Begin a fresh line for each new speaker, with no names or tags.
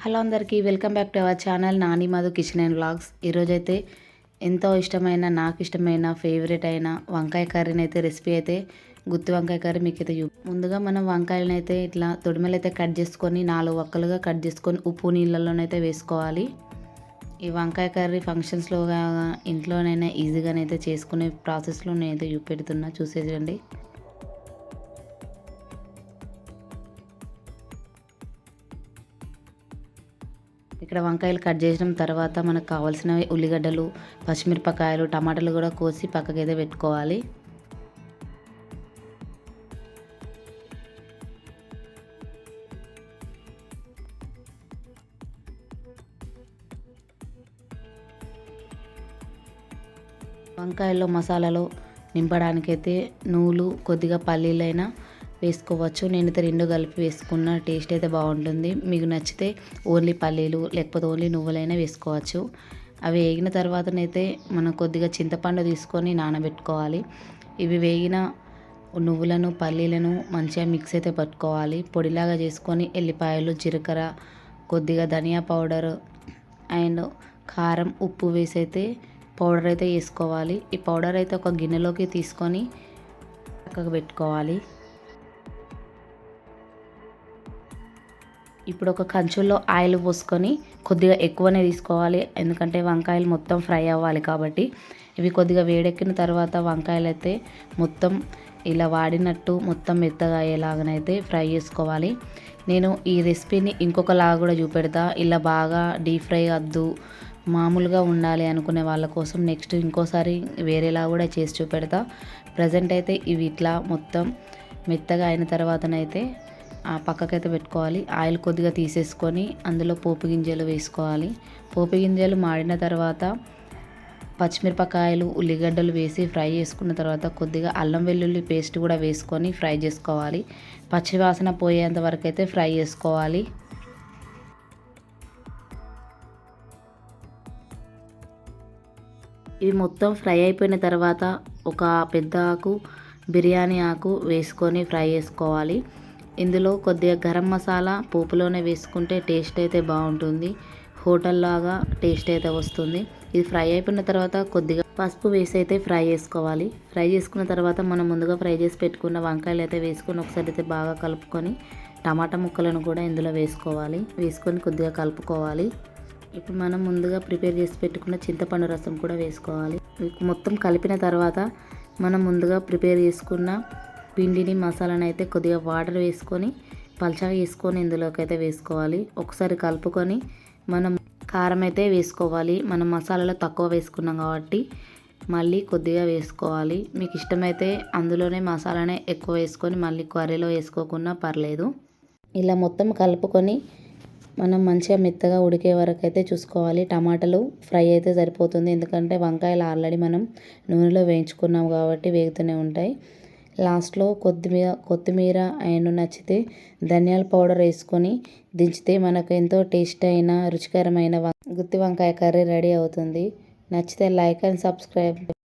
Hello అందరికీ welcome back to our channel Nani Madhu kitchen and vlogs. ఈరోజైతే ఎంతో ఇష్టమైన నాకు ఇష్టమైన ఫేవరెట్ అయిన వంకాయ కర్రీని అయితే రెసిపీ అయితే గుత్తి వంకాయ కర్రీ మీకైతే ముందుగా మనం వంకాయలను అయితే ఇట్లా తొడిమలు అయితే కట్ చేసుకొని 4 వక్కలుగా కట్ చేసుకొని ఉప్పు నీళ్ళలోనైతే వేసుకోవాలి. ఈ వంకాయ కర్రీ ఫంక్షన్స్లో ఇంట్లోనైనా ఈజీగానైతే చేసుకునే ప్రాసెస్లో నేనైతే చూపెడుతున్నా, చూసేయండి. ఇక్కడ వంకాయలు కట్ చేసిన తర్వాత మనకు కావాల్సిన ఉల్లిగడ్డలు, పచ్చిమిరపకాయలు, టమాటాలు కూడా కోసి పక్కకైతే పెట్టుకోవాలి. వంకాయల్లో మసాలాలో నింపడానికైతే నువ్వులు, కొద్దిగా పల్లీలైనా వేసుకోవచ్చు. నేనైతే 2 కలిపి వేసుకున్న టేస్ట్ అయితే బాగుంటుంది. మీకు నచ్చితే ఓన్లీ పల్లీలు లేకపోతే ఓన్లీ నువ్వులైనా వేసుకోవచ్చు. అవి వేగిన తర్వాతనైతే మనం కొద్దిగా చింతపండు తీసుకొని నానబెట్టుకోవాలి. ఇవి వేగిన నువ్వులను, పల్లీలను మంచిగా మిక్స్ అయితే పట్టుకోవాలి. పొడిలాగా చేసుకొని ఎల్లిపాయలు, జీలకర్ర, కొద్దిగా ధనియా పౌడర్ అండ్ కారం, ఉప్పు వేసి అయితే పౌడర్ అయితే వేసుకోవాలి. ఈ పౌడర్ అయితే ఒక గిన్నెలోకి తీసుకొని పక్కకు పెట్టుకోవాలి. ఇప్పుడు ఒక కంచుల్లో ఆయిల్ పోసుకొని కొద్దిగా ఎక్కువనే తీసుకోవాలి, ఎందుకంటే వంకాయలు మొత్తం ఫ్రై అవ్వాలి కాబట్టి. ఇవి కొద్దిగా వేడెక్కిన తర్వాత వంకాయలు అయితే మొత్తం ఇలా వాడినట్టు మొత్తం మెత్తగా అయ్యేలాగానైతే ఫ్రై చేసుకోవాలి. నేను ఈ రెసిపీని ఇంకొకలాగా కూడా చూపెడతా. ఇలా బాగా డీప్ ఫ్రై వద్దు, మామూలుగా ఉండాలి అనుకునే వాళ్ళ కోసం నెక్స్ట్ ఇంకోసారి వేరేలా కూడా చేసి చూపెడతా. ప్రజెంట్ అయితే ఇవి ఇట్లా మొత్తం మెత్తగా అయిన తర్వాతనైతే పక్కకైతే పెట్టుకోవాలి. ఆయిల్ కొద్దిగా తీసేసుకొని అందులో పోపు గింజలు వేసుకోవాలి. పోపు గింజలు మాడిన తర్వాత పచ్చిమిరపకాయలు, ఉల్లిగడ్డలు వేసి ఫ్రై చేసుకున్న తర్వాత కొద్దిగా అల్లం వెల్లుల్లి పేస్ట్ కూడా వేసుకొని ఫ్రై చేసుకోవాలి. పచ్చివాసన పోయేంత వరకు అయితే ఫ్రై చేసుకోవాలి. ఇవి మొత్తం ఫ్రై అయిపోయిన తర్వాత ఒక పెద్ద ఆకు, బిర్యానీ ఆకు వేసుకొని ఫ్రై చేసుకోవాలి. ఇందులో కొద్దిగా గరం మసాలా పోపులోనే వేసుకుంటే టేస్ట్ అయితే బాగుంటుంది. హోటల్ లాగా టేస్ట్ అయితే వస్తుంది. ఇది ఫ్రై అయిపోయిన తర్వాత కొద్దిగా పసుపు వేసి అయితే ఫ్రై చేసుకోవాలి. ఫ్రై చేసుకున్న తర్వాత మనం ముందుగా ఫ్రై చేసి పెట్టుకున్న వంకాయలు అయితే వేసుకొని ఒకసారి అయితే బాగా కలుపుకొని టమాటా ముక్కలను కూడా ఇందులో వేసుకోవాలి. వేసుకొని కొద్దిగా కలుపుకోవాలి. ఇప్పుడు మనం ముందుగా ప్రిపేర్ చేసి పెట్టుకున్న చింతపండు రసం కూడా వేసుకోవాలి. మొత్తం కలిపిన తర్వాత మనం ముందుగా ప్రిపేర్ చేసుకున్న పిండిని, మసాలాను అయితే కొద్దిగా వాటర్ వేసుకొని పల్చగా వేసుకొని ఇందులోకి అయితే వేసుకోవాలి. ఒకసారి కలుపుకొని మనం కారం అయితే వేసుకోవాలి. మనం మసాలాలో తక్కువ వేసుకున్నాం కాబట్టి మళ్ళీ కొద్దిగా వేసుకోవాలి. మీకు ఇష్టమైతే అందులోనే మసాలానే ఎక్కువ వేసుకొని మళ్ళీ కర్రీలో వేసుకోకున్నా పర్లేదు. ఇలా మొత్తం కలుపుకొని మనం మంచిగా మెత్తగా ఉడికే వరకు అయితే చూసుకోవాలి. టమాటాలు ఫ్రై అయితే సరిపోతుంది, ఎందుకంటే వంకాయలు ఆల్రెడీ మనం నూనెలో వేయించుకున్నాం కాబట్టి వేగుతూనే ఉంటాయి. లాస్ట్లో కొత్తిమీర అండ్ నచ్చితే ధనియాల పౌడర్ వేసుకొని దించితే మనకు ఎంతో టేస్ట్ అయిన రుచికరమైన గుత్తి వంకాయ కర్రీ రెడీ అవుతుంది. నచ్చితే లైక్ అండ్ సబ్స్క్రైబ్.